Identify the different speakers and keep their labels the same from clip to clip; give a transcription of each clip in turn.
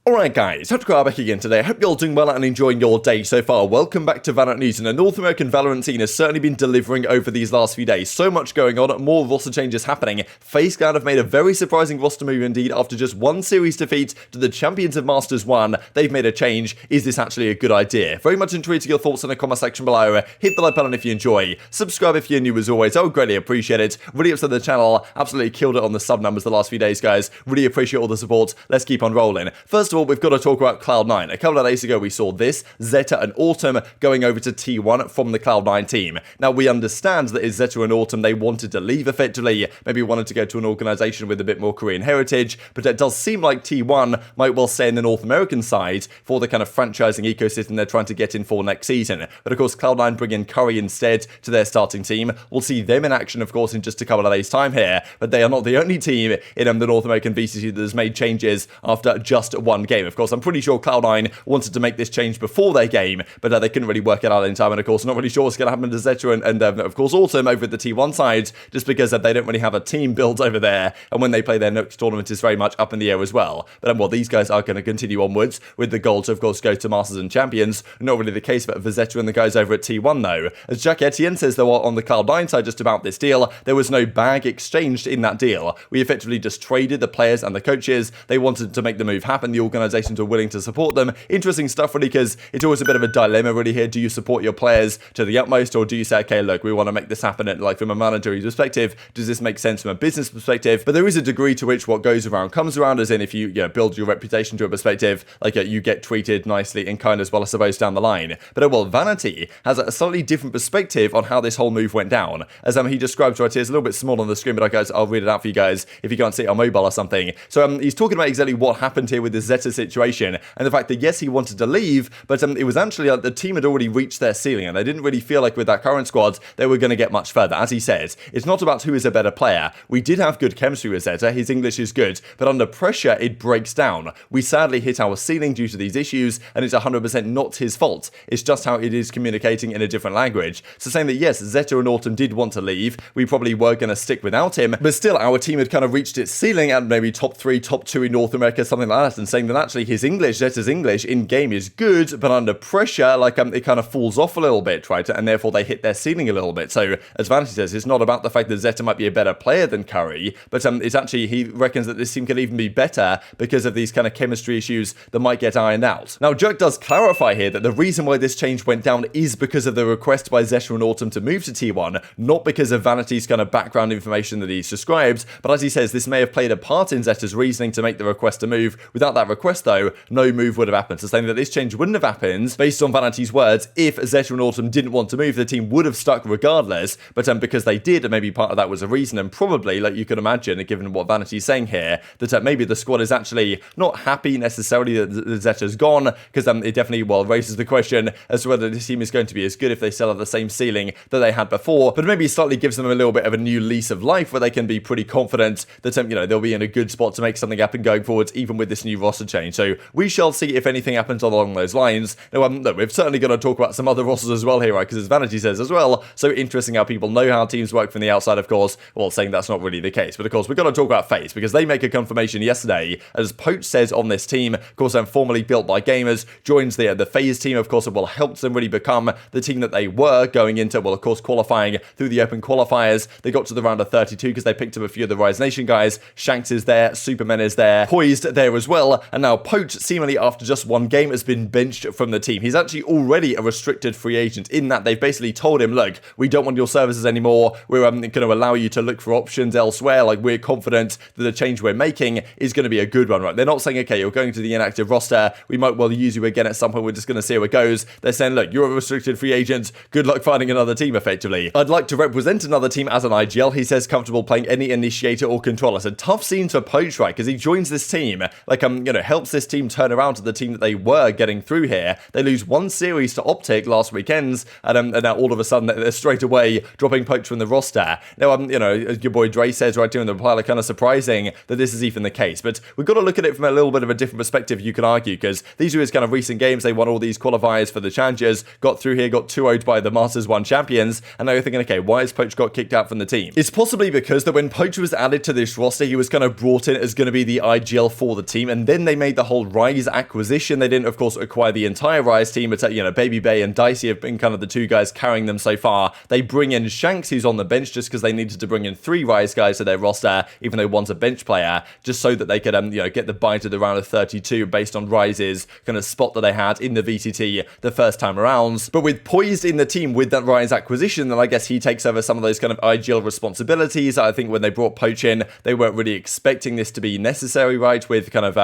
Speaker 1: Alright guys, TacticalRab back again today. I hope you're all doing well and enjoying your day so far. Welcome back to VALORANT News, and the North American VALORANT scene has certainly been delivering over these last few days. So much going on, more roster changes happening. FaZe Clan have made a very surprising roster move indeed. After just one series defeat to the champions of Masters 1, they've made a change. Is this actually a good idea? Very much intrigued your thoughts in the comment section below. Hit the like button if you enjoy. Subscribe if you're new as always. I would greatly appreciate it. Really upset the channel. Absolutely killed it on the sub numbers the last few days, guys. Really appreciate all the support. Let's keep on rolling. First of all, we've got to talk about Cloud9. A couple of days ago, we saw this, Zeta and Autumn going over to T1 from the Cloud9 team. Now, we understand that Zeta and Autumn, they wanted to leave effectively, maybe wanted to go to an organization with a bit more Korean heritage, but it does seem like T1 might well stay in the North American side for the kind of franchising ecosystem they're trying to get in for next season. But of course, Cloud9 bring in Curry instead to their starting team. We'll see them in action, of course, in just a couple of days' time here, but they are not the only team in the North American VCT that has made changes after just one game. Of course, I'm pretty sure Cloud9 wanted to make this change before their game, but they couldn't really work it out in time, and of course, not really sure what's going to happen to Zeta and of course, Autumn over at the T1 side, just because they don't really have a team built over there, and when they play their next tournament is very much up in the air as well. But well, these guys are going to continue onwards with the goal to, of course, go to Masters and Champions. Not really the case for Zeta and the guys over at T1, though. As Jack Etienne says, though, on the Cloud9 side just about this deal, there was no bag exchanged in that deal. We effectively just traded the players and the coaches. They wanted to make the move happen. The organizations were willing to support them. Interesting stuff, really, because it's always a bit of a dilemma, really, here. Do you support your players to the utmost, or do you say, okay, look, we want to make this happen, and like from a monetary perspective, does this make sense from a business perspective? But there is a degree to which what goes around comes around, as in if you build your reputation to a perspective, like you get treated nicely and kind as well, I suppose, down the line. But well, Vanity has a slightly different perspective on how this whole move went down. As he describes right here, it's a little bit small on the screen, but guys, I'll read it out for you guys if you can't see it on mobile or something. So he's talking about exactly what happened here with the Zeta situation, and the fact that yes, he wanted to leave, but it was actually the team had already reached their ceiling, and they didn't really feel like with that current squad they were going to get much further. As he says, it's not about who is a better player. We did have good chemistry with Zeta, his English is good, but under pressure it breaks down. We sadly hit our ceiling due to these issues, and it's 100% not his fault. It's just how it is communicating in a different language. So saying that yes, Zeta and Autumn did want to leave, we probably were going to stick without him, but still our team had kind of reached its ceiling at maybe top 3, top 2 in North America, something like that, and saying that actually his English, Zeta's English in game is good, but under pressure, like it kind of falls off a little bit, right? And therefore they hit their ceiling a little bit. So as Vanity says, it's not about the fact that Zeta might be a better player than Curry, but it's actually, he reckons that this team could even be better because of these kind of chemistry issues that might get ironed out. Now, Jerk does clarify here that the reason why this change went down is because of the request by Zeta and Autumn to move to T1, not because of Vanity's kind of background information that he's described, but as he says, this may have played a part in Zeta's reasoning to make the request to move. Without that request, though, no move would have happened. So saying that this change wouldn't have happened, based on Vanity's words, if Zeta and Autumn didn't want to move, the team would have stuck regardless, but because they did, and maybe part of that was a reason, and probably, like you could imagine, given what Vanity's saying here, that maybe the squad is actually not happy necessarily that Zeta's gone, because it definitely, well, raises the question as to whether this team is going to be as good if they still have the same ceiling that they had before, but maybe slightly gives them a little bit of a new lease of life where they can be pretty confident that, they'll be in a good spot to make something happen going forwards, even with this new roster change. So we shall see if anything happens along those lines. Now, look, we've certainly got to talk about some other rosters as well here, right? Because as Vanity says as well, so interesting how people know how teams work from the outside, of course, well, saying that's not really the case. But of course, we've got to talk about FaZe, because they make a confirmation yesterday, as Poach says on this team, of course, formerly built by gamers, joins the FaZe team, of course, it will help them really become the team that they were going into, well, of course, qualifying through the open qualifiers. They got to the round of 32 because they picked up a few of the Rise Nation guys. Shanks is there, Superman is there, Poised there as well, and now Poach, seemingly after just one game, has been benched from the team. He's actually already a restricted free agent, in that they've basically told him, look, we don't want your services anymore, we're going to allow you to look for options elsewhere, like we're confident that the change we're making is going to be a good one, right? They're not saying, okay, you're going to the inactive roster, we might well use you again at some point, we're just going to see how it goes. They're saying, look, you're a restricted free agent, good luck finding another team, effectively. I'd like to represent another team as an IGL, he says, comfortable playing any initiator or controller. So tough scene to Poach, right? Because he joins this team, like, helps this team turn around to the team that they were getting through here. They lose one series to Optic last weekend's, and now all of a sudden they're straight away dropping Poach from the roster. Now, as your boy Dre says right here in the reply, like, kind of surprising that this is even the case, but we've got to look at it from a little bit of a different perspective, you can argue, because these are his kind of recent games. They won all these qualifiers for the challengers, got through here, got 2-0'd by the Masters 1 champions, and now you're thinking, okay, why has Poach got kicked out from the team? It's possibly because that when Poach was added to this roster, he was kind of brought in as going to be the IGL for the team, and then they they made the whole Rise acquisition. They didn't, of course, acquire the entire Rise team, but, babybay and Dicey have been kind of the two guys carrying them so far. They bring in Shanks, who's on the bench, just because they needed to bring in 3 Rise guys to their roster, even though one's a bench player, just so that they could, get the bye to the round of 32 based on Rise's kind of spot that they had in the VCT the first time around. But with Poised in the team with that Rise acquisition, then I guess he takes over some of those kind of IGL responsibilities. I think when they brought Poach in, they weren't really expecting this to be necessary, right, with kind of,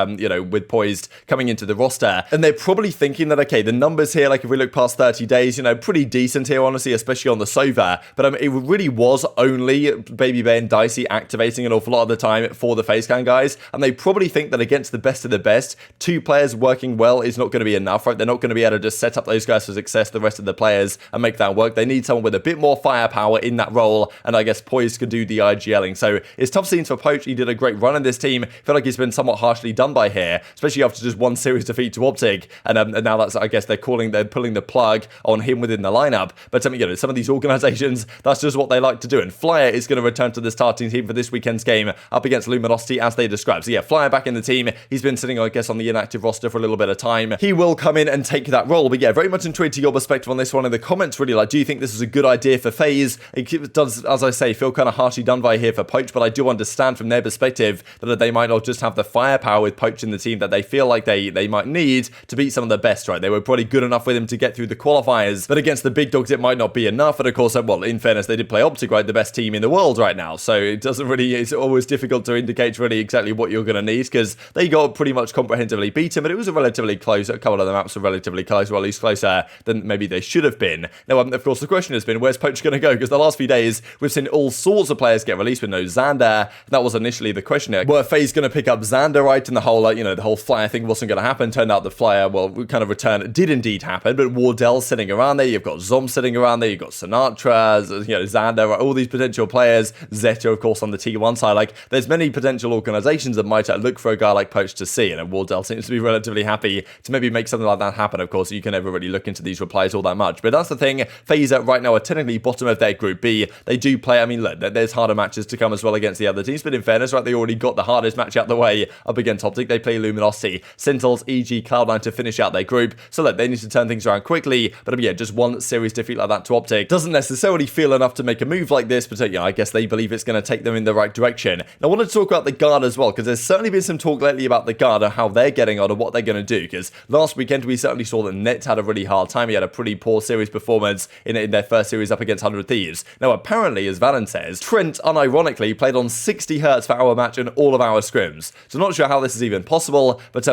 Speaker 1: with Poised coming into the roster. And they're probably thinking that, okay, the numbers here, like if we look past 30 days, pretty decent here, honestly, especially on the Sova. But it really was only babybay and Dicey activating an awful lot of the time for the FaZe Clan guys. And they probably think that against the best of the best, 2 players working well is not going to be enough, right? They're not going to be able to just set up those guys for success, the rest of the players, and make that work. They need someone with a bit more firepower in that role, and I guess Poised could do the IGLing. So it's tough scenes for Poach. He did a great run in this team. I feel like he's been somewhat harshly done by here, especially after just one series defeat to Optic, and now that's, I guess, they're pulling the plug on him within the lineup. But some of these organizations, that's just what they like to do. And Flyuh is going to return to the starting team for this weekend's game up against Luminosity, as they described. So yeah, Flyuh back in the team. He's been sitting, I guess, on the inactive roster for a little bit of time. He will come in and take that role. But yeah, very much intrigued to your perspective on this one in the comments, really. Like, do you think this is a good idea for FaZe? It does, as I say, feel kind of harshly done by here for Poach, but I do understand from their perspective that they might not just have the firepower with Poach in the team that they feel like they might need to beat some of the best, right? They were probably good enough with him to get through the qualifiers, but against the big dogs, it might not be enough. And of course, well, in fairness, they did play Optic, right? The best team in the world right now. So it doesn't really, it's always difficult to indicate really exactly what you're going to need, because they got pretty much comprehensively beaten, but it was a relatively close, a couple of the maps were relatively close, or at least closer than maybe they should have been. Now, of course, the question has been, where's Poach going to go? Because the last few days, we've seen all sorts of players get released with no Xander. That was initially the question here. Were FaZe going to pick up Xander, right? And the whole, the whole Flyuh thing wasn't going to happen. Turned out the Flyuh, well, kind of return did indeed happen, but Wardell sitting around there, you've got Zom sitting around there, you've got Sinatraa, Xander, right? All these potential players, Zeta, of course, on the T1 side. Like, there's many potential organizations that might look for a guy like Poach to see, and Wardell seems to be relatively happy to maybe make something like that happen. Of course, you can never really look into these replies all that much, but that's the thing. FaZe right now are technically bottom of their group B. They do play, look, there's harder matches to come as well against the other teams, but in fairness, right, they already got the hardest match out the way up against Optic. They play Luminosity, Sentinels, EG, Cloud9 to finish out their group, so look, they need to turn things around quickly. But yeah, just one series defeat like that to Optic doesn't necessarily feel enough to make a move like this, but I guess they believe it's going to take them in the right direction. Now, I want to talk about the guard as well, because there's certainly been some talk lately about the guard and how they're getting on and what they're going to do, because last weekend we certainly saw that Net had a really hard time. He had a pretty poor series performance in their first series up against 100 Thieves. Now, apparently, as Valen says, Trent unironically played on 60 Hz for our match in all of our scrims. So I'm not sure how this is even possible, but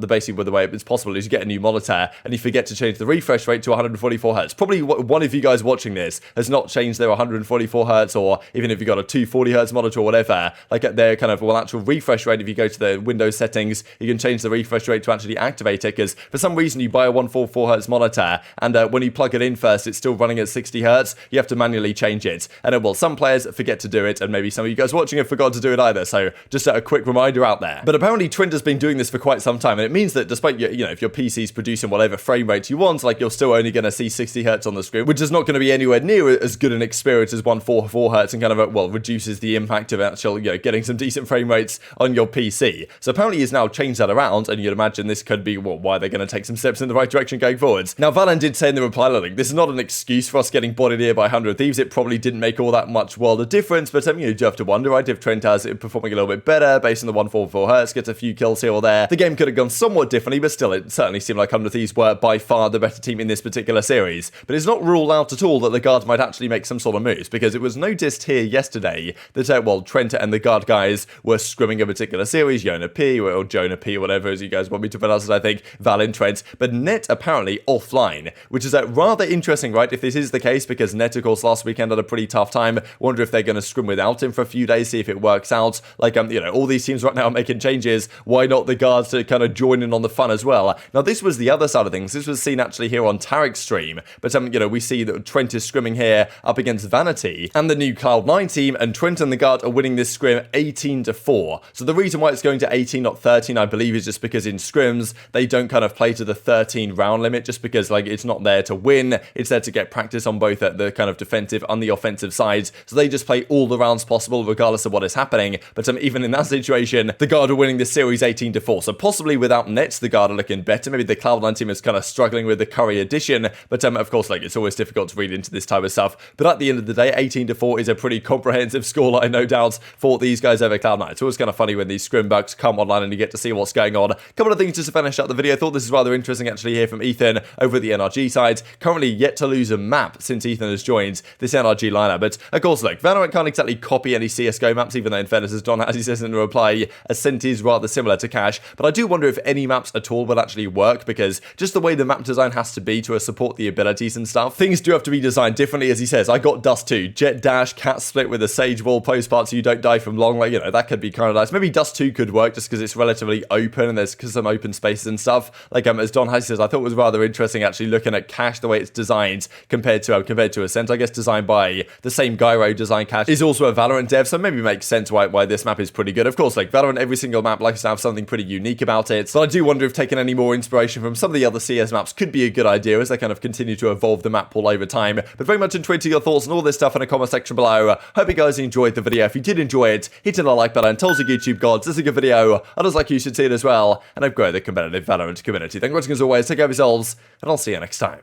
Speaker 1: basically the way it's possible is you get a new monitor and you forget to change the refresh rate to 144 Hz. Probably one of you guys watching this has not changed their 144 Hz, or even if you got a 240 Hz monitor or whatever, like at their kind of actual refresh rate, if you go to the Windows settings, you can change the refresh rate to actually activate it, because for some reason you buy a 144 Hz monitor and when you plug it in first, it's still running at 60 Hz. You have to manually change it. And some players forget to do it, and maybe some of you guys watching have forgot to do it either. So just a quick reminder out there. But apparently Trent has been doing this for quite some time, and it means that despite if your PC's producing whatever frame rate you want, like, you're still only going to see 60 Hz on the screen, which is not going to be anywhere near as good an experience as 144 Hz, and kind of reduces the impact of actual getting some decent frame rates on your PC. So apparently he's now changed that around, and you'd imagine this could be why they're going to take some steps in the right direction going forwards. Now, Valen did say in the reply, look, this is not an excuse for us getting bodied here by 100 Thieves. It probably didn't make all that much world of difference, but you do have to wonder, right, if Trent has it performing a little bit better based on the 144 Hz, gets a few kills here or there, the game could have gone somewhat differently, but still, it certainly seemed like 100 Thieves were by far the better team in this particular series. But it's not ruled out at all that the guards might actually make some sort of moves, because it was noticed here yesterday that, Trent and the guard guys were scrimming a particular series, Jonah P, or Jonah P, whatever as you guys want me to pronounce it, I think, Valen Trent, but Net apparently offline, which is rather interesting, right, if this is the case, because Net, of course, last weekend had a pretty tough time. Wonder if they're going to scrim without him for a few days, see if it works out. Like, all these teams right now are making changes. Why not the guards to kind of join in on the fun as well? Now, this was the other side of things. This was seen actually here on Tarek's stream, but, we see that Trent is scrimming here up against Vanity and the new Cloud9 team, and Trent and the guard are winning this scrim 18-4. So the reason why it's going to 18, not 13, I believe, is just because in scrims, they don't kind of play to the 13 round limit, just because, it's not there to win. It's there to get practice on both the kind of defensive and the offensive sides. So they just play all the rounds possible, regardless of what is happening. But even in that situation, the guard are winning this series 18-4. So possibly without nets, the guard are looking better. Maybe the Cloud9 team is kind of struggling with the Curry addition, but of course, like, it's always difficult to read into this type of stuff. But at the end of the day, 18-4 is a pretty comprehensive scoreline, no doubt, for these guys over Cloud9. It's always kind of funny when these scrim bugs come online and you get to see what's going on. A couple of things just to finish up the video. I thought this is rather interesting actually here from Ethan over at the NRG side. Currently yet to lose a map since Ethan has joined this NRG lineup. But of course, look, Valorant can't exactly copy any CSGO maps, even though in fairness, as Don as he says in the reply, Ascent is rather similar to Cash. But I do wonder if any maps at all will actually work, because just the way the map design has to be to support the abilities and stuff, things do have to be designed differently. As he says, I got Dust 2, Jet Dash, Cat Split with a Sage Wall, post part so you don't die from long, like, you know, that could be kind of nice. Maybe Dust 2 could work just because it's relatively open and there's some open spaces and stuff. Like, as Don Has says, I thought it was rather interesting actually looking at Cash, the way it's designed compared to Ascent. I guess designed by the same Gyro design. Cash is also a Valorant dev, so maybe makes sense why this map is pretty good. Of course, like, Valorant, every single map likes to have something pretty unique about it, so I do wonder if taking any more inspiration from some of the other CS maps could be a good idea as they kind of continue to evolve the map pool over time. But very much enjoyed your thoughts on all this stuff in the comment section below. Hope you guys enjoyed the video. If you did enjoy it, hit the like button, tell us your YouTube gods, this is a good video, others like you should see it as well, and I've grown the competitive Valorant community. Thank you for watching as always, take care of yourselves, and I'll see you next time.